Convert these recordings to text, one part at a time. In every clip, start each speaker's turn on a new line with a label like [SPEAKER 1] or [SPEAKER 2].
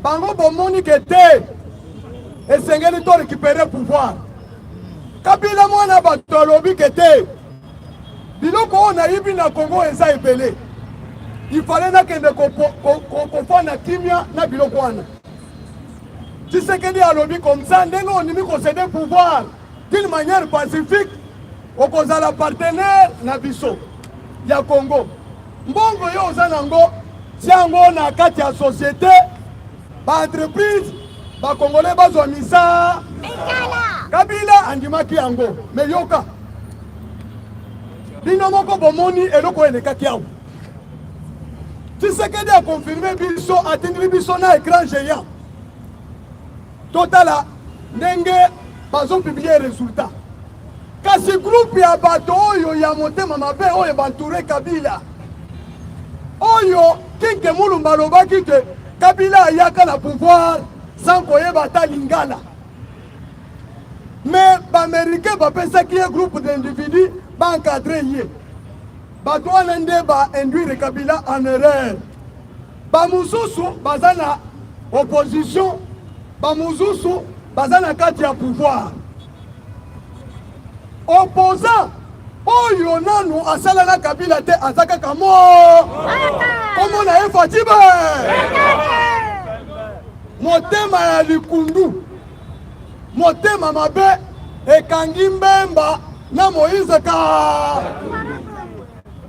[SPEAKER 1] bango bomoni ke te esengeli to récupérer pouvoir. Kabila mwana bato alobi ke te biloko oyo nayibi na Congo eza ebele, il fallait nakende kofanda kimia na biloko wana. Tshisekedi alobi comme ça ndenge onimi kosede pouvoir d'une manière pacifique okozala partenaire na biso ya Congo. Mbongo yo oza nango tiango na kati ya société ba entreprise ba congolais bazwa misa Kabila andimaki yango me yoka bino moko bomoni eloko elekaki awa. Tshisekedi a confirmé biso atindili biso na écran géant totala ndenge bazo publier résultat. Kasi groupe ya bato oyo ya motema mabe oyo bantouré Kabila oyo Kinke Mulumba alobaki ke Kabila ayaka na pouvoir sans koyeba ata lingala. Mais baméricain bapesaki ye groupe d'individus baencadre ye bato wana nde bainduire Kabila en erreur. Bamosusu baza na opposition, bamosusu baza na kati ya pouvoir. Opposant oyo nanu asala na Kabila te azaka kamo komo na efatiba motema ya likundu motema mabe ekangi mbemba na Moïse ka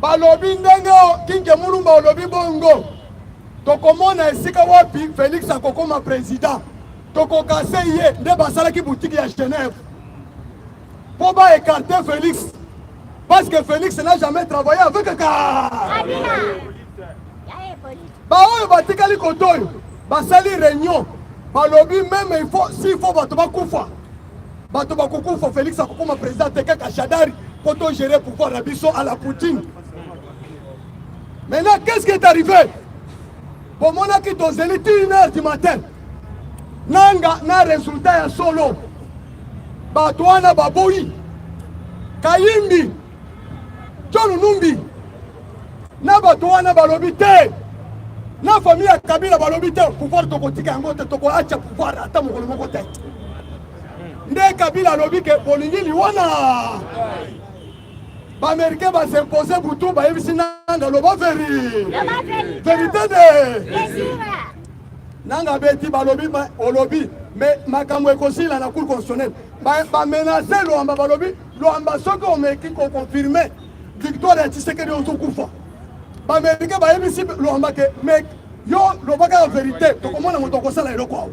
[SPEAKER 1] balobi ndenge Kinke Mulumba olobi bongo tokomona esika wapi Félix akokoma président tokokase ye nde basalaki boutique ya Genève pour pas écarter Félix parce que Félix n'a jamais travaillé avec Kabila. Baoyo batikali kotoyo basali réunion balobi même il faut s'il faut bato bakufa Félix akokoma président teka Kachadari pour to gérer pouvoir na biso à la Poutine. Maintenant qu'est-ce qui est arrivé? Pour mon aki tozeli 1h du matin nanga na résultat ya solo bato wana baboyi Kayimbi John Numbi na bato wana balobi te na famille ya Kabila balobi te pouvoir tokotika yango te toko acha pouvoir ata mokolo moko te nde Kabila alobi ke bolingi liwana baméricain basimposer butu bayebisi nanga loba vérité de nanga beti balobi olobi mais makambo ekosila na cour constitutionnelle bamenace Luamba balobi Luamba soki omeki koconfirme victoire ya Tshisekedi ozokufa baméricain bayebisi Luamba ke mec yo lobaka ya vérité tokomona moto akosala eloko awa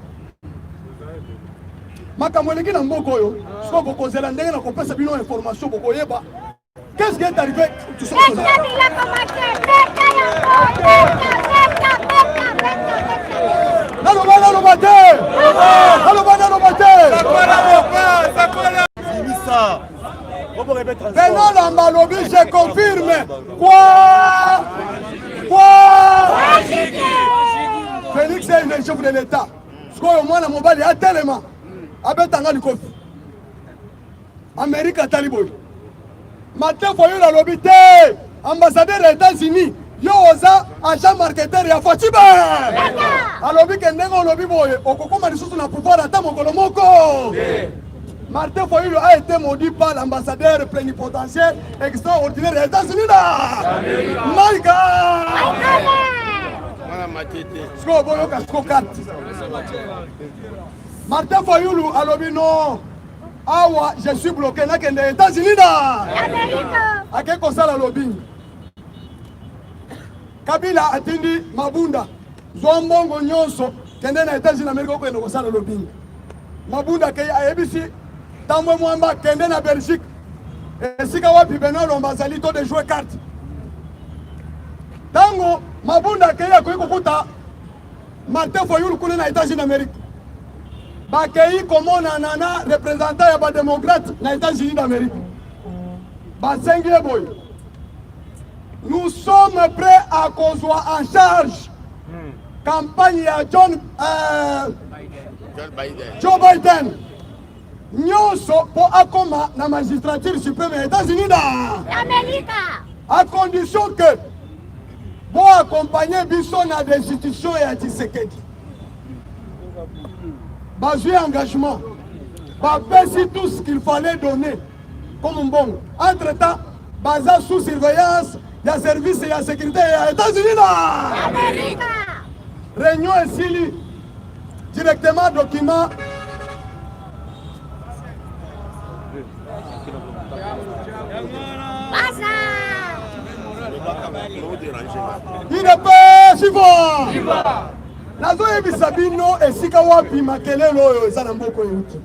[SPEAKER 1] makambo eleki na mboka oyo soko bokozela ndenge na kopesa bino information bokoyeba. Qu'est-ce qui est arrivé? Venant la Malobi, je confirme. Quoi? Félix est le chef de l'État. Ce qu'on a moins la mobile est tellement. Abetanga du Kofi. Amérique Taliboy. Matin foyo la lobby te ambassadeur des États-Unis yo oza agent marketeur ya Fatiba alobi ke ndenge lobby boye okokoma lisusu na pouvoir ata mokolo moko. Martin Foyulu a été maudit par l'ambassadeur plénipotentiaire extraordinaire des États-Unis là. My God. Martin Foyulu alobi non. Awa, je suis bloqué là que les États-Unis là. À quel constat la lobby? Kabila atindi Mabunda. Zombongo nyonso kende na États-Unis d'Amérique ko eno kosala lobby. Mabunda ke ABC tambo mwamba kende na Belgique. Esika wapi Benoît Lombazali to de jouer carte. Tango Mabunda ke ya ko kuta Martin Foyulu kuna na États-Unis d'Amérique. Bakei komona nana représentant ya ba démocrate na États-Unis d'Amérique. Basengi boy. Nous sommes prêts à qu'on soit en charge. Campagne à Joe Biden. Nyonso po akoma na magistrature suprême des États-Unis d'Amérique. À condition que vous accompagnez biso na des institutions et à Tshisekedi. bazui engagement, bapesi tout ce qu'il fallait donner comme bon. Entre-temps, baza sous surveillance, il y a service, il y a sécurité, il y a États-Unis là. Réunion ici, directement document. Il n'est pas suivant. Nazo yebisa bino esika wapi makelelo oyo eza na mboko yuti.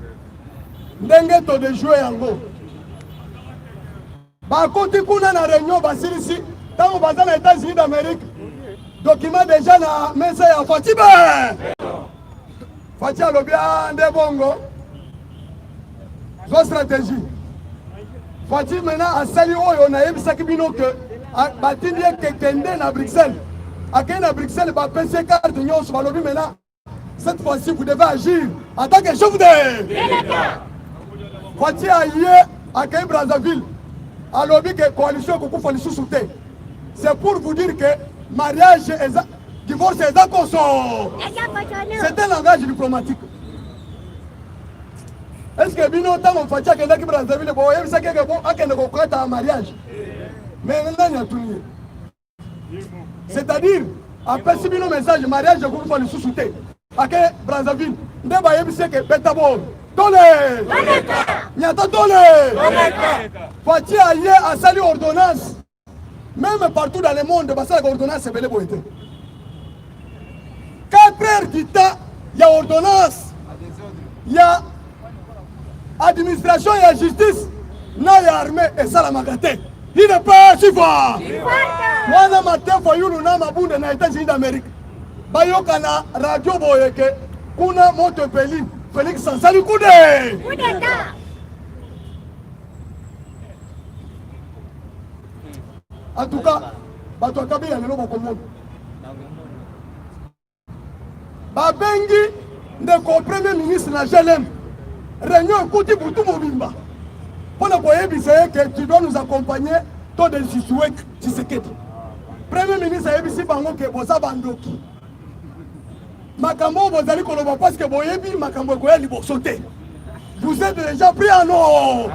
[SPEAKER 1] Ndenge to de jouer yango. Bakoti kuna na réunion basilisi tango baza na États-Unis d'Amérique. Document déjà na mesa ya Fatibe. Fati alobia nde bongo. Zo stratégie. Fati maintenant asali oyo na yebisa kibino que batindi kekende na Bruxelles. À na Bruxelles, bah PC carte nyonso balobi maintenant. Cette fois-ci, vous devez agir en tant que chef de. Fati aye à Brazzaville. Alobi que coalition Koukou Fali sous-souté. C'est pour vous dire que mariage, divorce est un consort. C'est un langage diplomatique. Est-ce que Bino Tam Fati a quelqu'un qui Brazzaville, bon, il y a quelqu'un qui a un mariage. Mais maintenant, il y a tout lié. C'est-à-dire, après si bino message, mariage, je vous fais le sous-souté. À Brazzaville, ne va y que Betabo. Tole! Nyata Tole! Fati aye a sali ordonnance. Même partout dans le monde, parce que l'ordonnance c'est belé boité. 4 heures du temps, il y a ordonnance. Il y a administration, il y a justice. Il y a armée et ça la magate. Il n'est pas suivant. Wana matin for you na mabunda na États-Unis d'Amérique. Bayoka na radio boyeke kuna moto peli Félix Sansali kude. En tout cas, bato akabila lelo bokomono. Babengi ndeko premier ministre na JLM. Réunion kuti butu mobimba. Pour le boyer, que tu dois nous accompagner dans des Sisouek Tshisekedi. Premier ministre a dit que Bosa Bandoki. Makambo Bozali Koloba parce que Boyebi Makambo Koyeli Bosote. Vous êtes déjà pris en eau.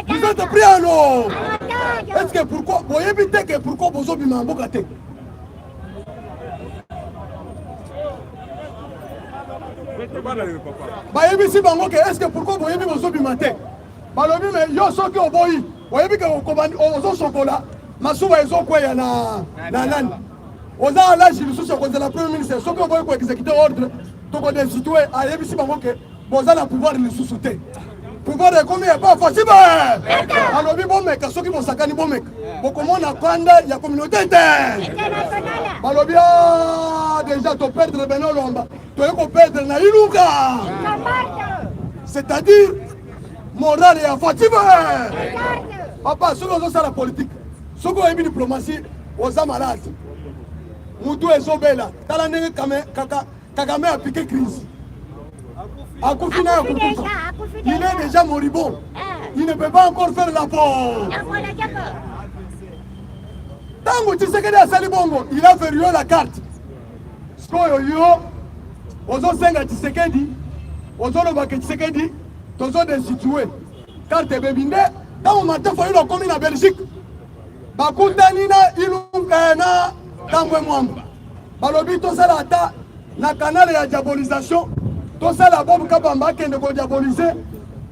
[SPEAKER 1] Vous êtes pris en eau. Est-ce que pourquoi Boyebi que pourquoi Bozo Bimambo Kate? Bayebi si bango que est-ce que pourquoi Boyebi Bozo Bimate? Balobi mais yo soki oboyi oyebi ke okomani ozo sokola masuba ezokweya na nani oza alaji lisusu kozela premier ministre soki oboyi ko exécuter ordre toko destituer ayebisi bango ke boza na pouvoir lisusu te pouvoir ekomi eba facile alobi bomeka soki bosakani bomeka bokomona kanda ya communauté te balobi déjà to perdre beno lomba toyeko perdre na iluka c'est-à-dire moral et Fatibe. Papa, ceux qui ont la politique, ceux qui ont une diplomatie, aux amalades. Moutou et Zobela, Talane Kagame a piqué crise. Il est déjà moribond. Il ne peut pas encore faire la peau. Tango Tshisekedi a sali bongo, il a fait la carte. Skoyo yo, ozo senga Tshisekedi, ozo lobake Tshisekedi. Tozo destitué carte bebinde dans matin faut il comme na Belgique bakutani na ilunga na tangwe mwamba balobi to sala ata na canal ya diabolisation to sala bobu kabamba kende ko diaboliser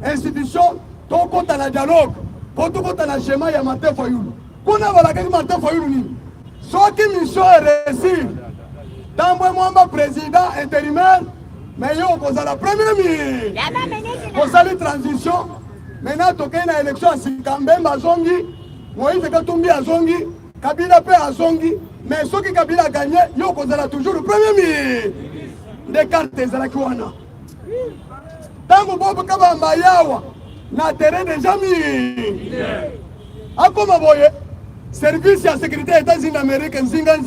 [SPEAKER 1] institution to kota na dialogue po to kota na schéma ya matin faut il kuna balaka matin faut il ni soki mission réussie tangwe mwamba président intérimaire. Mais yo, vous avez la première ministre. Vous avez la transition. Maintenant, tu as une élection à Sikambembe à Zongi. Moïse Katumbi à Zongi. Kabila Pe à Zongi. Mais ceux qui Kabila a gagné, yo, vous avez toujours le premier ministre. Des cartes de la Kouana. Tant que vous avez Mayawa, na terrain déjà mis. A comme vous voyez, service de sécurité des États-Unis d'Amérique, Nzinga,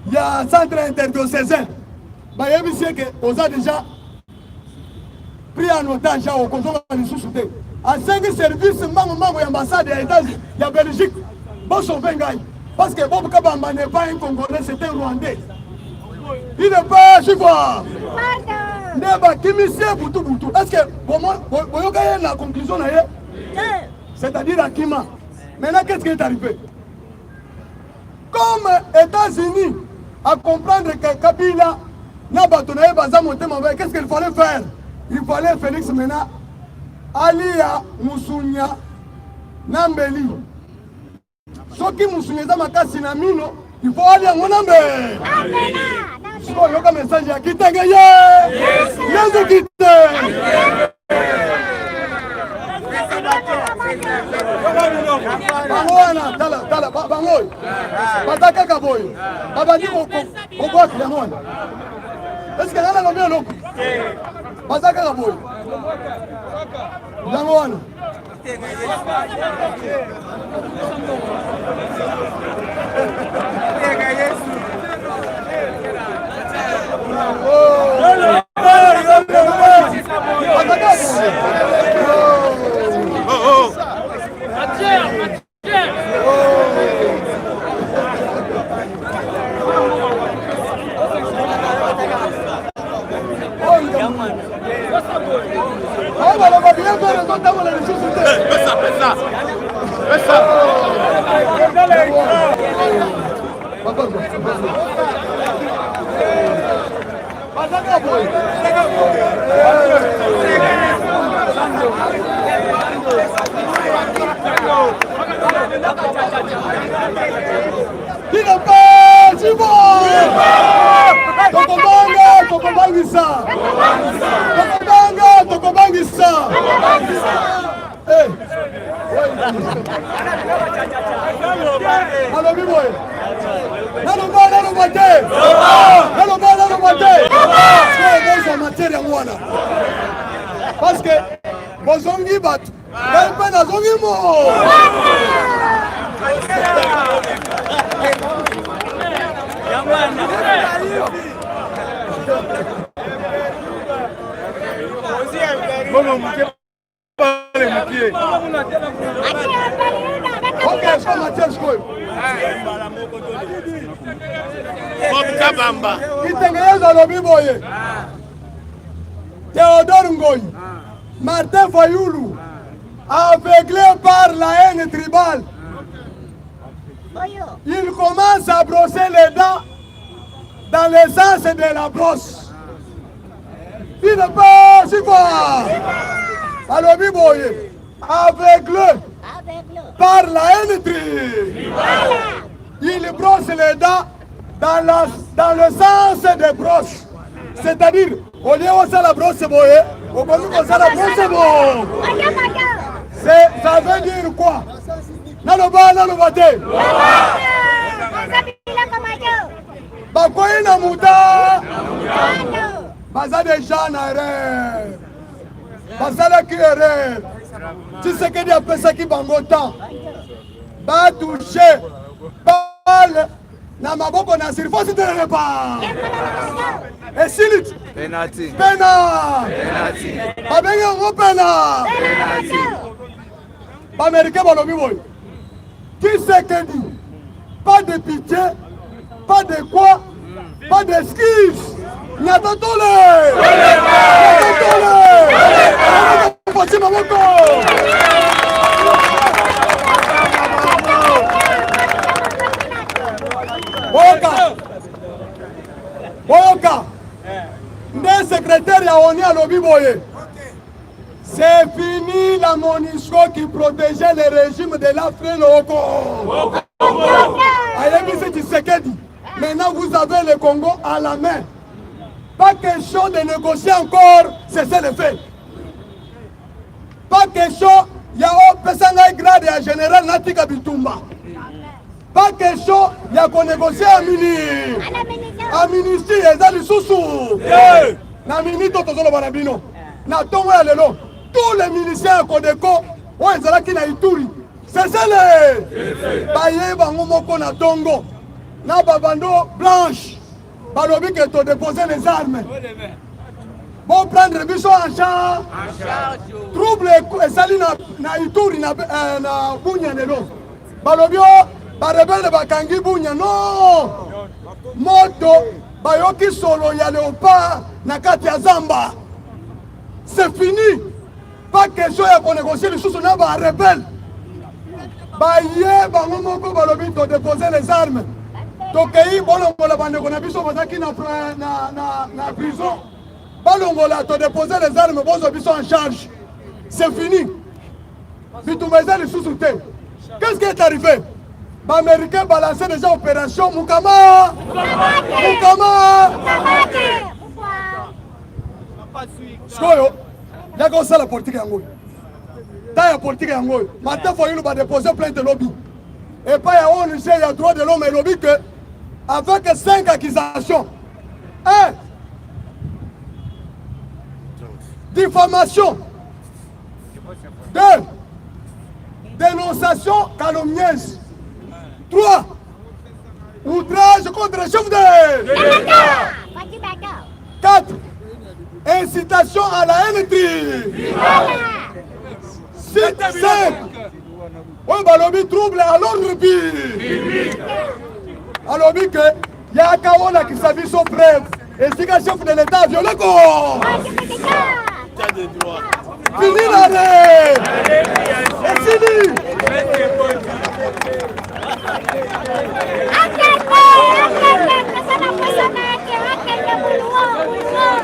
[SPEAKER 1] il y a un centre interdiocésain. Bah, il y a déjà pris en otage au contrôle de sous-souté. À 5 services, membre de l'ambassade des États-Unis, il y a Belgique, bon sauver Ngaï. Parce que Bob Kabamba n'est pas un Congolais, c'est un Rwandais. Il n'est pas suivant. Neba Kimisie Boutou Boutou. Est-ce que vous avez la conclusion? C'est-à-dire à Kima. Maintenant, qu'est-ce qui est arrivé? Comme États-Unis à comprendre que Kabila n'a pas donné qu'est-ce qu'il fallait faire? Il fallait Félix Mena, Alia Moussounia, Nambeli. Ce qui Moussounia Makasi Namino, il faut aller à mon Nambe. Si vous avez un message à quitter, Yesu quitte. Bangoana, tala, bangoy. Bataka kaboy. Babadi kokwa kiamona. Est-ce que là on bien loko? Bataka kaboy. Bangoana. Parce que Bozongi bat, pas Zongi mo. Théodore Ngoy, Martin Fayoulou, aveuglé par la haine tribale, il commence à brosser les dents dans le sens de la brosse. Il ne peut pas alobi boye, aveuglé par la haine tribale, il brosse les dents dans le sens des brosses. C'est-à-dire, au lieu de la brosse boye, au lieu de la brosse boye. Ça veut dire quoi? Naloba, nalobate. Bakoye na muta. Baza déjà na erreur. Baza la qui erreur. Tu sais que des personnes qui bango temps. Ba toucher. Balle. Na maboko na surface de repas. Et silit.
[SPEAKER 2] Penalty.
[SPEAKER 1] Penalty. Abenga ngo penalty. Penalty. Américain balobi boy. Qui c'est que dit? Pas de pitié, pas de quoi, pas d'excuses. Nyatotole. Nyatotole. Poti maboko. Boyoka, le secrétaire Yaoni à Lobi Boye. C'est fini la MONUSCO qui protégeait le régime de l'Afrique locale. Maintenant vous avez le Congo à la main. Pas question de négocier encore, c'est ça le fait. Pas question, il y a un personnage grade et général Natika Bitumba. Pas question, il y a qu'on négocie à ministère, il y a des sous-sous. Na minito tozolo banabino. Na tongo ya lelo. Tous les miliciens à Kodeko, ils sont qui na Ituri. C'est ça le. Baye bango moko na tongo. Na babando blanche. Balobi que tu déposer les armes. Bon prendre biso en charge. Trouble et sali na Ituri na Bunya lelo. Balobi ba rebelle bakangi Bunya non. Moto bayoki solo ya léopard na kati ya zamba. C'est fini. Pas question ya ko négocier les choses na ba rebelle. Ba ye ba ngomoko ba lobi to déposer les armes. Tokei bolongola bandeko na biso bazaki na prison. Balongola to déposer les armes bozo biso en charge. C'est fini. Bitumeza les sous-soutés. Qu'est-ce qui est arrivé? Les Américains balançaient déjà opération Mukama. Skoyo, il y a comme ça la politique en Angola. Dans la politique en Angola, maintenant il faut déposer plainte de lobby. Et pas il y a ONG, il y a droit de l'homme et lobby que avec 5 accusations. 1. Diffamation. 2. Dénonciation calomnieuse. 3. Outrage contre le chef de l'État. 4. Incitation à la haine. 5. On va lobby trouble à l'ordre public. Alors que il y a un Kawana qui s'habille son prêtre. Et si le chef de l'État viole le corps. Fini l'arrêt. Et fini.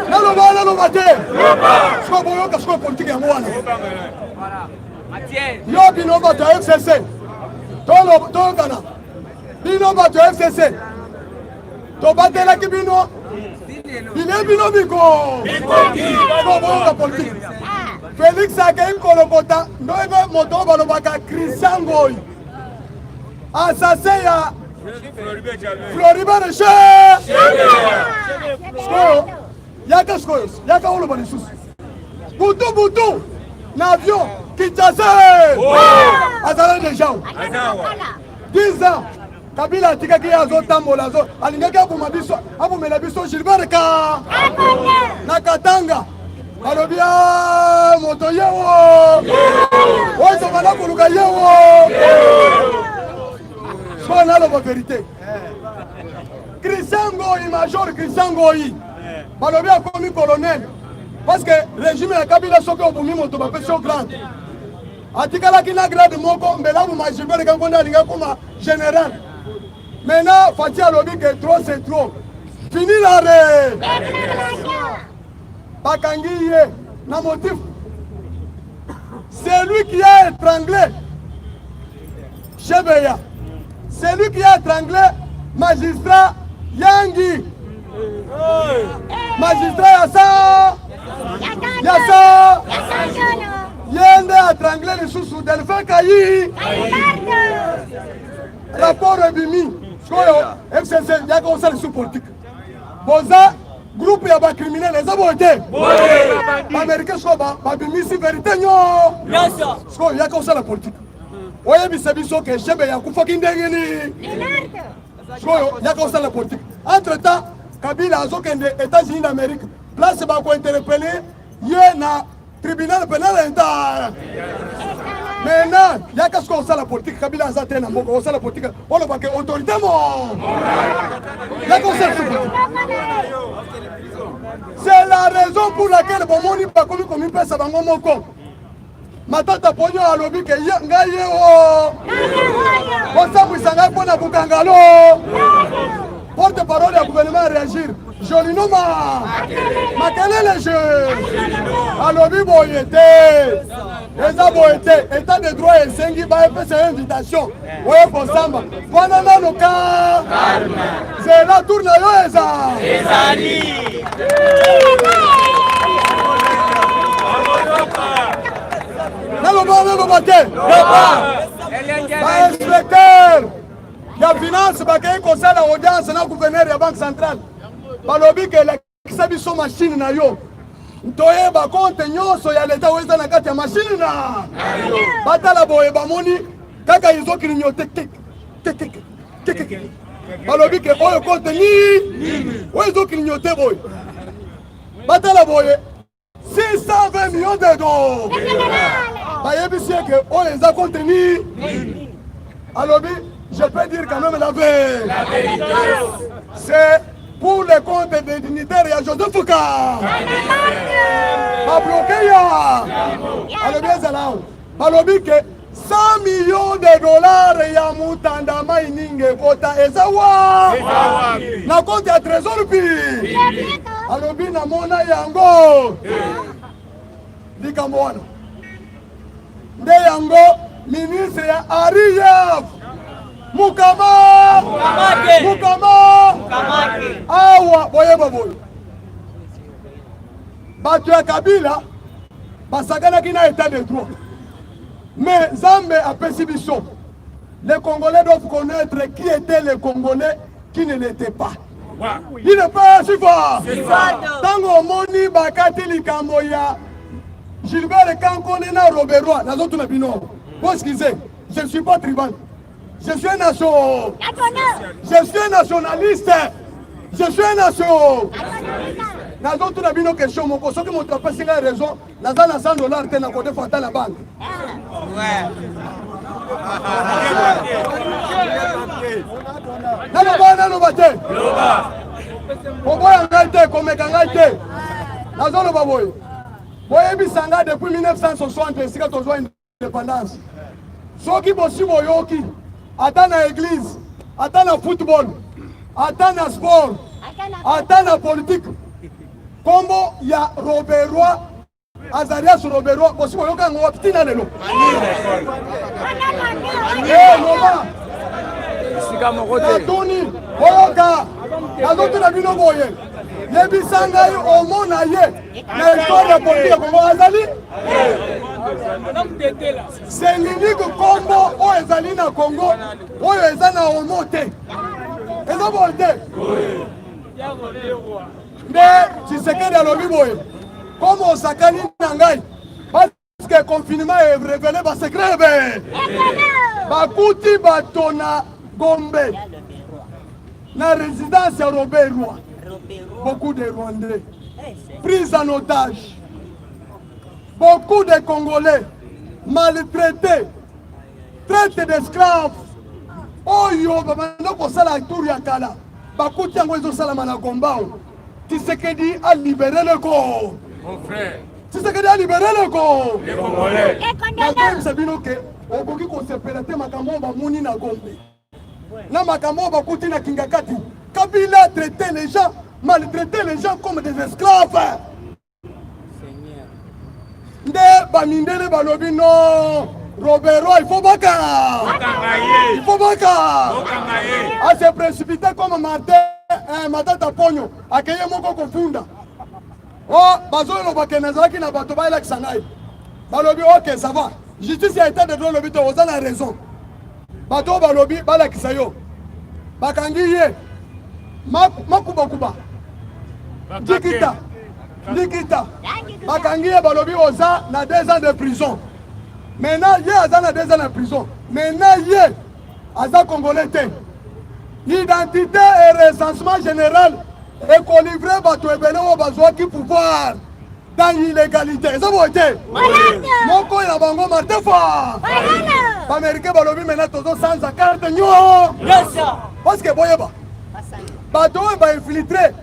[SPEAKER 1] Non, mate. Je comprends que je politique en moi. Yo bino bato FCC. Tolokana. Bino bato FCC. Tobatela ki bino. Bino bino biko. Biko politique. Félix Akaim Kolokota. Ndoebe moto balobaka Christian Goy. Assassin ya Floribert Recher. Skoyo. Yaka skoyo. Yaka olo bani susu. Butu. L'avion Kinshasa. Azala déjà. 10 ans. Kabila tika ki azo tambola zo. Alingaka abuma biso, abumela biso Gilbert Ka. Na Katanga. Alobia moto yewo. Ozo kana kuluka yewo. Sona la vérité. Christian Goyi, major Christian Goyi. Balobia comme colonel. Parce que le régime de Kabila soki obumi moto bapesi grande. Atikalaki na grade moko mbela bu Gilbert Kangonda alinga koma général. Maintenant Fati alobi que trop c'est trop. Fini l'arrêt. Bakangi ye na motif. C'est lui qui a étranglé Chebeya. C'est lui qui a étranglé magistrat Yangi. Magistrat Yassa. Yende étranglé les sous Delphin Kayi. Rapport Bimi. FCC, il y a comme ça les sous-politiques. Boza, groupe ya ba criminel les aboté. Les Américains sont ba Bimi si vérité non. Il y a comme ça la politique. Oye bisebiso que Chebe ya kufa kindengeni. Il y a comme ça la politique. Entre-temps, Kabila a zokende États-Unis d'Amérique. Place ba ko interpeller yé na tribunal pénal inter. Maintenant, il y a qu'est-ce qu'on sait la politique. Kabila a zaté na mboko, on sait la politique. On le voit que autorité mon. Il y a qu'on sait la politique. C'est la raison pour laquelle bomoni pas comme une personne dans mon compte. Matata ponyo a lobby que ngaye o. Bosa mwisanga pona bukangalo. Porte-parole du gouvernement à réagir. Jolinoma. Makelele je. A lobby boyete. Eza boyete. État de droit et sengi ba fait cette invitation. Oye Bosamba. Wana nanoka. C'est la tourne yo eza. Ezali. Inspecteur, il y a finance, il y a conseil d'audience, il y a gouverneur de la Banque centrale. Balobi que la kisabiso machine na yo. Ntoye ba compte nyoso ya leta weza na kati ya machine na. Batala boye ba moni kaka izo kilinyote tek. Balobi que oyo compte ni. Oyo kilinyote boye. Batala boye 620 millions de dollars. Bayebisi que on les a contenus. Alors je peux dire quand même la vérité. C'est pour les comptes des dignitaires ya Joseph Fouka babloqué ya alobi ezala balobi ke 100 millions de dollars ya mutanda mai ningi ekota eza wa na compte ya trésor pi alobi namona yango likambo wana nde yango ministre ya Ariyef Mukama awa boyeba boyo bato ya Kabila basakanaki na état de droit mais Nzambe apesi biso. Les Congolais doivent connaître qui étaient les Congolais qui ne l'étaient pas. Il n'est pas si fort. Tango moni bakati likambo ya Gilbert Kankone na Robert Roy na zotu na bino. Bon excusez, je ne suis pas tribal. Je suis un nationaliste. Je suis un nation. Na zotu na bino question moko soki moto apesi nga raison naza na $100 te na côté fata la banque. Nano bate. Boboya ngai te komeka ngai te. Nazoloba boye. Boyebisanga depuis 1960 esika tozwa indépendance. Soki bosi boyoki ata na église, ata na football, ata na sport, ata na politique. Kombo ya Robert Roy Azarias Robert Roy bosi boyoka ngo wapitina lelo. Noma sika mokote toni boyoka azotu na bino boye yebisanga yo omona ye na histoire ya politique Kongo azali c'est l'unique kombo oyo ezali na Kongo oyo eza na omo te eza boye te nde Tshisekedi alobi boye comme osakani na ngai parce que confinement est révélé ba secret be bakuti bato na Gombe na résidence ya Robert Roy beaucoup de Rwandais pris en otage, beaucoup de Congolais maltraités, traite d'esclaves. Oyo babanda kosala tour ya kala bakuti yango ezosala na kombao. Tshisekedi a libéré le corps. Mon frère. Tshisekedi a libéré le corps. Les Congolais. Comme sabino ke okoki kosepelate makambo bamoni na Gombe. Na makambo bakuti na Kingakati. Kabila traitait les gens, maltraitait les gens comme des esclaves. Nde bamindele balobi non. Robert Roy, il faut baka. Il faut baka. A se précipiter comme Matata Pogno. Akeye moko kofunda. Oh, bazoyo no bakenazaki na bato ba ila kisangai. Balobi ok, ça va. Justice a été de droit lobi to ozana raison. Bato balobi bala kisayo. Bakangi ye. Makuba. Dikita. Bakangi ye balobi oza na 2 ans de prison. Maintenant, il y a 2 ans en prison. Maintenant, il y a Congolais. L'identité et recensement général est qu'on livre bateau et bénéo bazoa qui pouvoir dans l'illégalité. Ça va être. Mon coin a bango martin fort. Américain balobi maintenant tous sans carte parce que boyeba. Bateau va infiltrer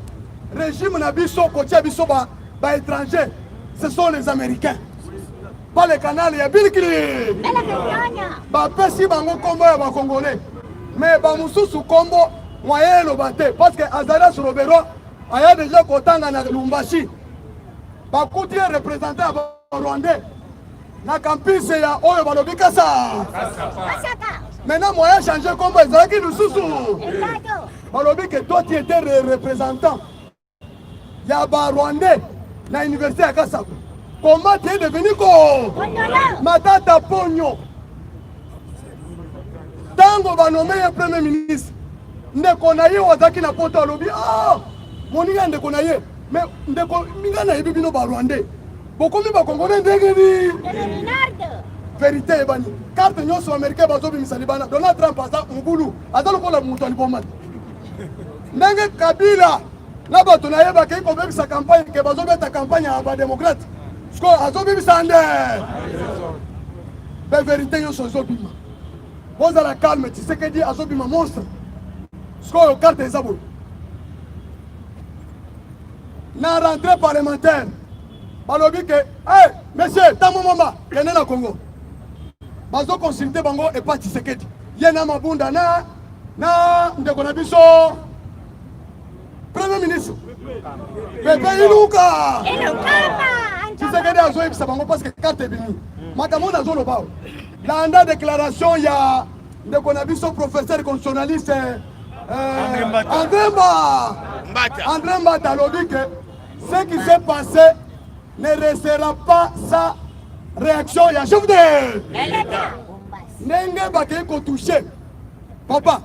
[SPEAKER 1] régime na biso côté biso ba étranger. Ce sont les Américains. Pas le canal, il y a Bilkiri. Pesi bango combo ya ba Congolais. Mais ba mususu combo moyen lo baté parce que Azarias Robert Roy aya déjà kotanga na Lumbashi. Ba kuti représenté ba Rwandais. Na campus ya oyo balobi kasa. Maintenant moyen changer combo ezaki lususu. Balobi que toi tu étais représentant. Ya ba Rwandais na université ya Kasako. Comment tu es devenu quoi? Matata Pogno. Tango va nommer un premier ministre. Ndeko na ye wazaki na poto alobi ah moninga ndeko na ye mais ndeko minga na yebi bino ba Rwandais. Bokomi ba Congolais ndenge ni. Vérité ebani. Carte nyonso américain bazobi misalibana. Donald Trump asa mbulu. Azalo kola mutu aliboma. Ndenge Kabila na bato na ye ba kei ko bebisa campagne ke bazobeta campagne ya ba démocrate. Sko azobi sande. La vérité yo sozobima. Boza la calme, tu sais que dit azobima monstre. Sko yo carte ezabo. na rentrée parlementaire balobi ke hey, monsieur ntango moma kende na Congo bazoconsulte bango epa Tshisekedi ye na mabunda na ndeko na biso premier ministre Pepe Iluka Tshisekedi azoyebisa bango parce que carte ebimi makambo nazoloba landa déclaration ya ndeko na biso professeur constitutionnaliste André Mbata alobi ke ce qui s'est passé ne restera pas sa réaction ya chef de ndenge bakei kotouche papa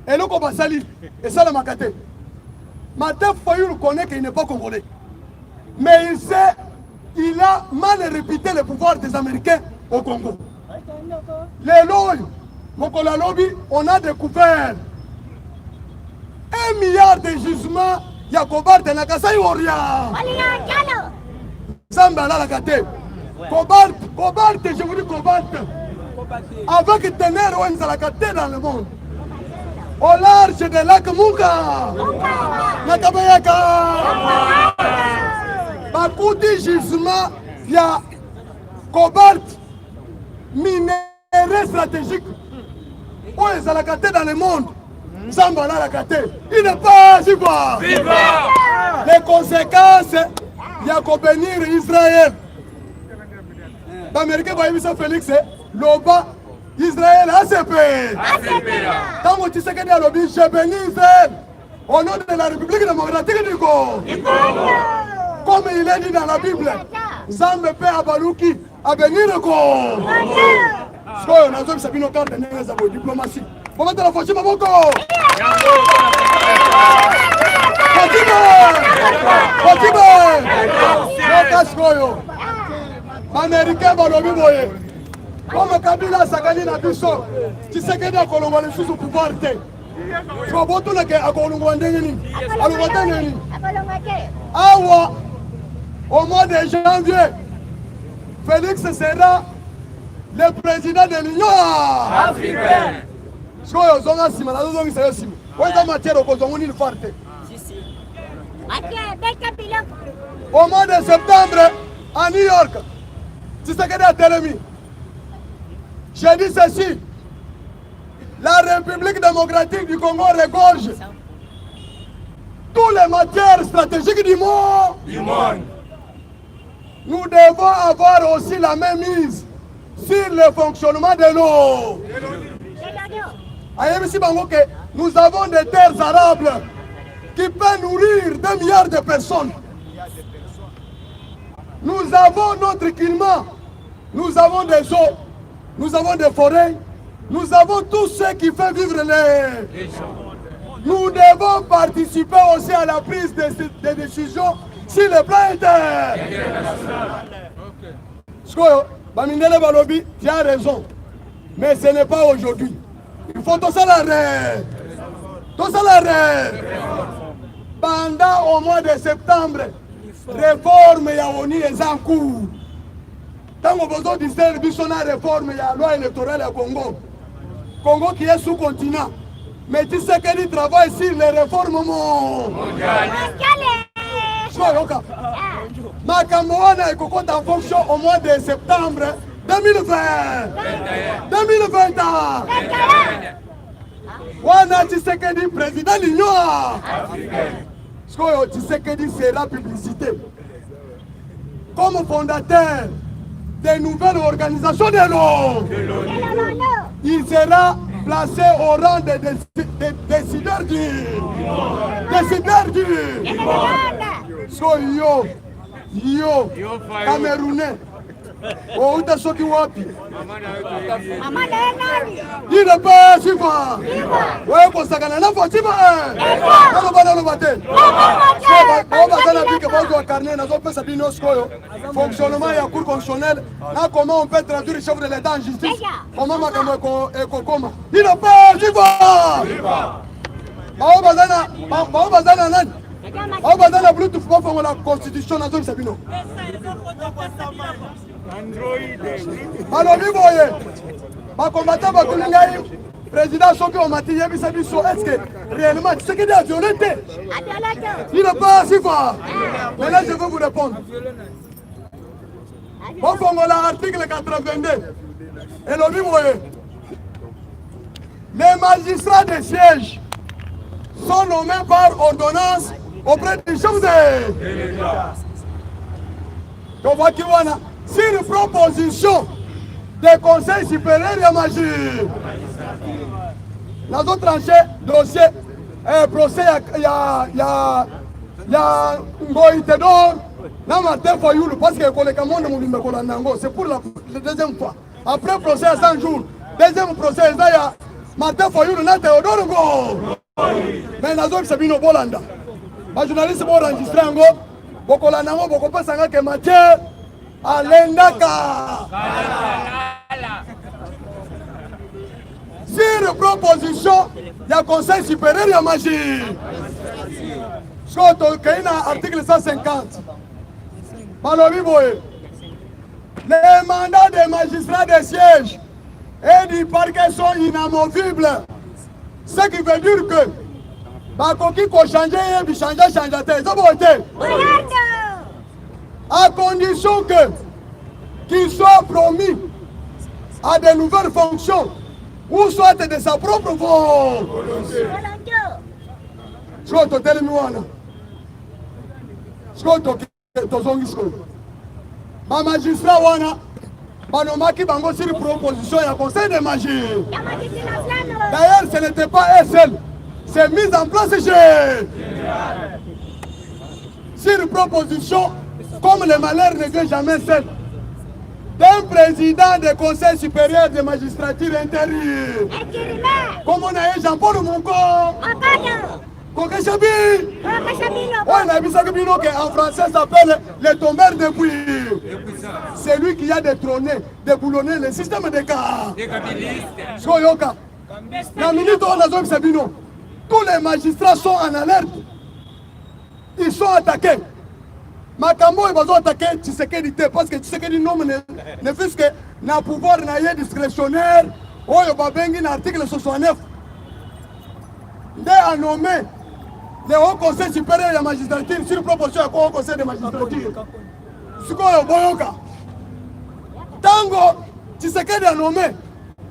[SPEAKER 1] eloko basali esalamaka te Martin Fayulu connaît qu'il n'est pas congolais mais il a mal répété le pouvoir des Américains au Congo. Les lois Mokola Lobby, on a découvert 1 milliard de gisements Yakobar de Nakasai Oria. Zambala la Kate. Cobalt, je vous dis cobalt. Avec ténèbres, on a la Kate dans le monde. Au large de lac Muka. Nakabayaka. Bakoudi gisement, il y a cobalt, minerai stratégique. Où est la Kate dans le monde? Zambala la Kate. Il n'est pas Ziva. Les conséquences, il y a qu'à bénir Israël. L'Américain va éviter Félix, l'Oba, Israël, ACP. Quand vous dites que je bénis Israël, au nom de la République démocratique du Congo. Comme il est dit dans la Bible, Zambe Père Abalouki a béni le Congo. Ce qu'on a besoin de savoir nos cartes de diplomatie. Pour mettre la Fatima Boko. Fatima. Américain balobi boye. Comme Kabila sakani na biso. Tshisekedi akolongwa lisusu pouvoir te. So botuna ke akolongwa ndenge nini? Alongwa ndenge nini? Awa au mois de janvier, Félix sera le président de l'Union africaine. Soyo zonga sima na zonga sayo sima. Wenda matière ko zonguni le forte. Au mois de septembre à New York, Tshisekedi a télemi. J'ai dit ceci. La République démocratique du Congo regorge toutes les matières stratégiques du monde. Nous devons avoir aussi la même mise sur le fonctionnement de l'eau. Nous avons des terres arables qui peuvent nourrir 2 milliards de personnes. Nous avons notre climat, nous avons des eaux, nous avons des forêts, nous avons tout ce qui fait vivre les... Nous devons participer aussi à la prise de décisions sur le plan international. Bamindele Balobi, tu as raison, mais ce n'est pas aujourd'hui. Il faut tout ça l'arrêt. Tout ça l'arrêt. Pendant au mois de septembre, réforme Yaoni est en cours. Tant qu'on besoin de faire une réforme, il y a la loi électorale au Congo. Congo qui est sous-continent. Mais tu sais qu'il travaille sur les réformes mondiales. Makamouana est en fonction au mois de septembre 2020. 2020. Wana Tshisekedi président de l'Union africaine. Tshisekedi sera publicité comme fondateur des nouvelles organisations de l'ONU. Il sera placé au rang des décideurs du yo Camerounais. Oh, uta soki wapi? Il n'est pas Siva. Ouais, pour ça, na fo Siva. Non, bate. On va dans la vie que vous incarnez, nous avons fait nos scoyo. Fonctionnement et cours constitutionnel. Là, comment on peut traduire le chef de l'État en justice? Comment on peut comment? Il n'est pas Siva. On va dans la on va dans la Bluetooth pour faire la constitution dans le Sabino. Alors, vous voyez, les combattants, président soki omati yebisa biso est-ce que réellement Tshisekedi a violé? Il n'est pas assis quoi. Mais là je veux vous répondre. Au Fongola, article 82 et l'objet les magistrats de siège sont nommés par ordonnance auprès du chef de l'État. Donc voilà qui voilà. Si une proposition des conseils supérieurs de magie, dans d'autres tranchées, dossier, procès, il y a Ngoïtedor, dans Martin Fayoulou, parce que c'est pour la deuxième fois. Après procès à 100 jours, deuxième procès, il y a Martin Fayoulou, na Théodore Ngo. Mais dans d'autres, c'est Bino Bolanda. Les journalistes vont enregistrer en Ngo, Bokolanango, Bokopasanga, que Mathieu, Alendaka. Sur proposition, il y a conseil supérieur de magie. Article 150. Les mandats des magistrats de siège et du parquet sont inamovibles. Ce qui veut dire que Bakoki ko changer, à condition que qu'il soit promis à de nouvelles fonctions ou soit de sa propre volonté. Ma magistrat wana banomaki bango sur proposition ya conseil de magie. D'ailleurs ce n'était pas un seul, c'est mis en place sur proposition, comme le malheur ne vient jamais seul, d'un président du conseil supérieur de magistrature intérieure. Comme on a eu Jean-Paul Monko. Kokeshabi. On a vu ça en français s'appelle le tombeur de pluie. C'est lui qui a détrôné, déboulonné le système de cas. Soyoka. La minute où on a zone Sabino, tous les magistrats sont en alerte. Ils sont attaqués. Makambo ils vont attaquer Tshisekedi parce que Tshisekedi nomme ne fût que na pouvoir na discrétionnaire. Oyo babengi na article 69. Dès à nommer le haut conseil supérieur de la magistrature sur proposition du haut conseil de magistrature. Sukoyo Boyoka. Tango Tshisekedi a nommé,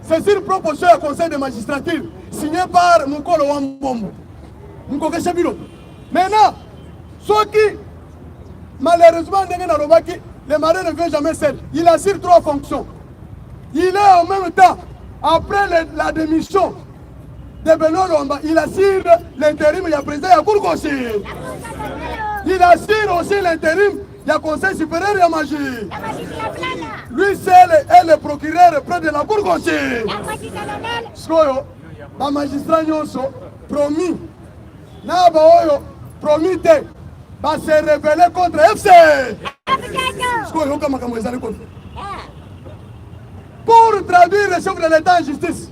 [SPEAKER 1] c'est sur proposition du conseil de magistrature signé par Mukolo Wambombo. Mukoke Shabilo. Maintenant, ceux qui, malheureusement, le mari ne vient jamais seul. Il assure 3 fonctions. Il est en même temps, après la démission de Benoît Lomba, il assure l'intérim, il y a président, il y a Cour conseil. Il assure aussi l'intérim, il y a conseil supérieur de la magie. Lui seul est le procureur près de la Cour conseil. La magistrat Nyonso promis, promis va se révéler contre FC. Pour traduire le chef de l'État en justice,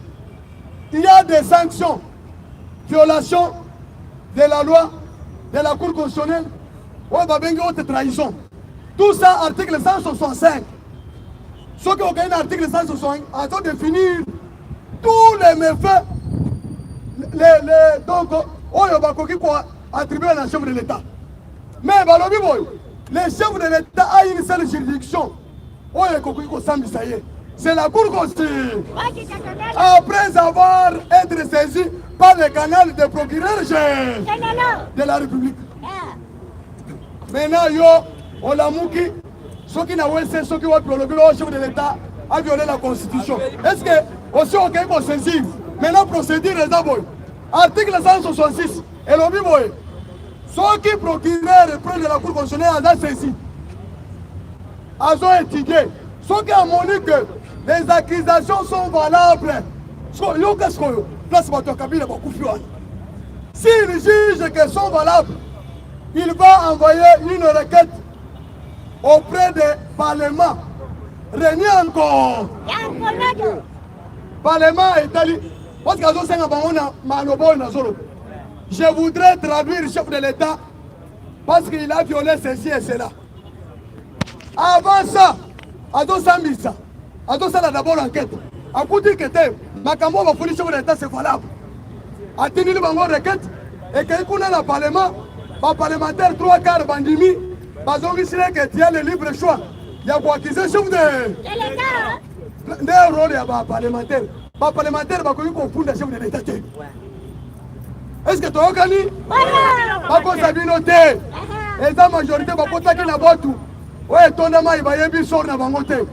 [SPEAKER 1] il y a des sanctions, violation de la loi, de la Cour constitutionnelle, ou haute trahison. Tout ça, article 165. Ce qui est article 165, afin de définir tous les méfaits, donc, attribués à la chef de l'État. Mais le chef de l'État a une seule juridiction. C'est la Cour constitutionnelle. Après avoir été saisi par le canal de procureur de la République. Maintenant, on l'a mouki. Ceux qui n'ont pas ceux qui ont prolongé le chef de l'État a violé la Constitution. Est-ce que aussi on peut saisir? Maintenant, procédure les aboys. Article 166. Et l'objet, ceux qui procureurs près de la Cour constitutionnelle ont saisi, ont étudié. Ceux qui ont montré que les accusations sont valables. S'il juge qu'elles sont valables, il va envoyer une requête auprès du Parlement. Réuni encore. Parlement est parce que je voudrais traduire le chef de l'État parce qu'il a violé ceci et cela. Avant ça, Ado Sambisa, Ado Sala d'abord enquête. A Kouti Kete, makambo bafuli chef de l'état c'est valable atini bango requête et que kuna na parlement ba parlementaire 3/4 bandimi bazongi sile que tu as le libre choix ya kuakize chef de l'état nde rôle ya ba parlementaire bakoki kofunda chef de l'état te est-ce que toyokani bakosa bino te eza majorité bakotaki na botu oyo etonda mai bayebi sor na bango te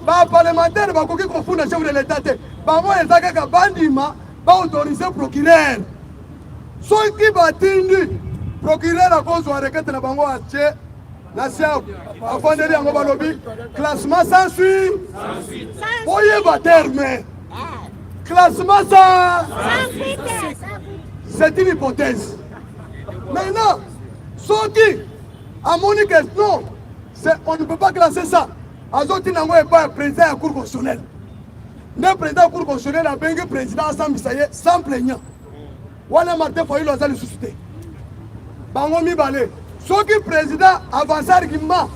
[SPEAKER 1] baparlementaire bakoki kofunda chef de l'état te bango eza kaka bandima baautorize procureur soki batindi procureur akozwa requête na bango atie na sia afandeli yango balobi classement sans suite oyeba terme classement sans c'est une hypothèse maintenant soki amoni que non on ne peut pas classer ça azoti nango epa président ya cour constitutionnelle nde président ya cour constitutionnelle abengi président asambisa ye sans plaignant wana Martin Fayulu aza lisusu te bango mibale soki président avance argument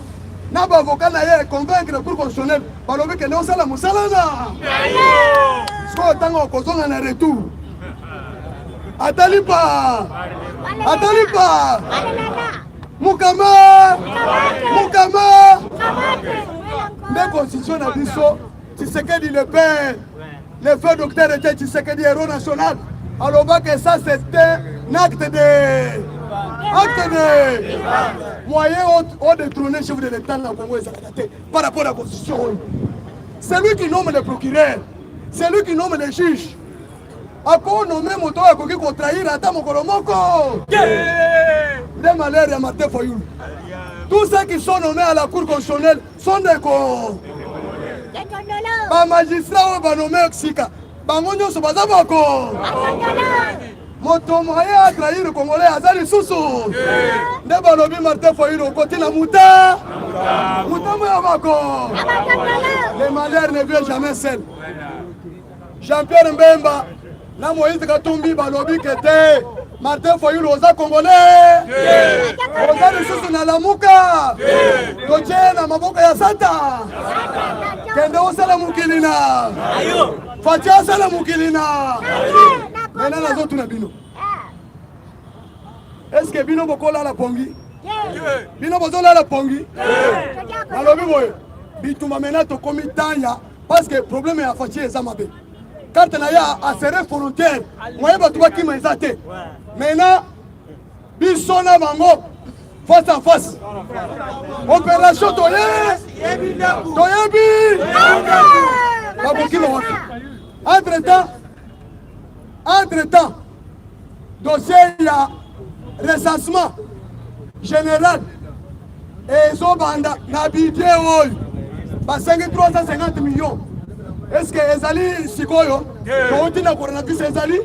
[SPEAKER 1] na bavocat na ye convaincre cour constitutionnelle balobi kende osala mosala na sikoyo ntango okozonga na retour atalipa mukama nde constitution na biso Tshisekedi le père le feu docteur était Tshisekedi héros national alobaka ça c'était un acte de moyen au détrôner chef de l'état na Congo ezalaka te par rapport à la constitution. C'est lui qui nomme le procureur, c'est lui qui nomme les juges. Ako nommé moto akoki ko trahir ata mokolo moko les malheurs de Martin Fayulu. Tous ceux qui sont nommés à la cour constitutionnelle sont des magistrats ou nommés Sika bango nyonso baza bako moto moyen a trahir le Congolais aza lisusu nde balobi Martin Fayulu okoti na muta moya bako. Les malheurs ne viennent jamais seuls. Jean-Pierre Mbemba na Moïse Katumbi balobi kete Martin Fayulu oza Congolais oza lisusu na lamuka totie na maboko ya sata kende osala mokili na Fati asala mokili na mena nazotuna bino est-ce que bino bokolala pongi bino bozolala pongi balobi boye bituma mena tokomi tanya parce que problème ya Fati eza mabe carte na ya asere frontière moye bato bakima eza te maintenant biso na bango face à face opération toyebi babokilo wapi entre-temps dossier ya recensement général ezobanda na budget oyo basengi 350 millions. Est-ce que ezali sikoyo touti na coronavirus ezali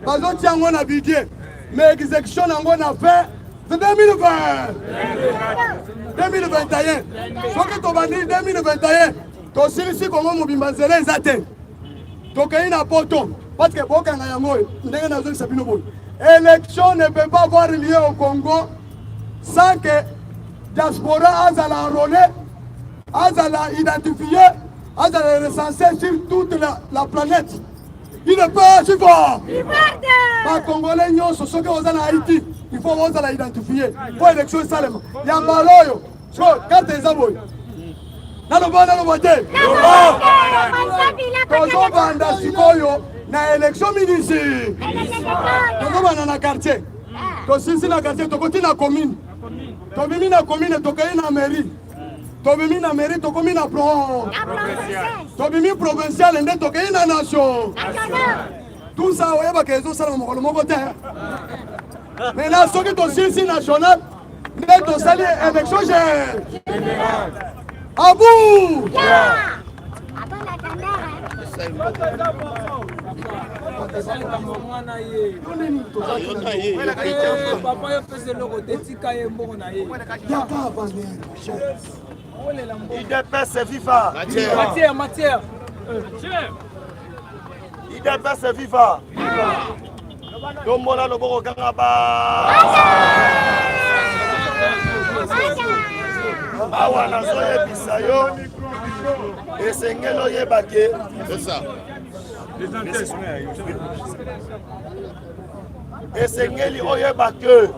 [SPEAKER 1] bazoti yango na budget mais exécution yango na fait 2021 soki tobandi 2021 tosilisi Kongo mobimba nzela eza te tokei na poto parce que bokanga yango ndenge nazokisa bino boye élection ne peut pas avoir lieu au Congo sans que diaspora azala enrôlé azala identifié azala recensé sur toute la planète. Il ne peut suivre pas Congolais nyonso soki oza na Haïti il faut ozala identifié po élection esalema yamba loyo so carte eza boye naloba te tozobanda sikoyo na élection minisi tozobanda na quartier tosilisi na quartier tokoti na commune tobimi na commune tokei na mairie tobimi na mairie tokomi na tobimi provincial nde tokei na nation tout ça oyebaka ezosala mokolo moko te maintenant soki tosilisi national nde tosali élection générale abu
[SPEAKER 2] IDPS c'est viva. Matière. IDPS c'est viva. Domona loboko kangaba. Awa nazoye bisayo. esengeli oyeba ke
[SPEAKER 3] C'est ça.
[SPEAKER 2] esengeli oyeba ke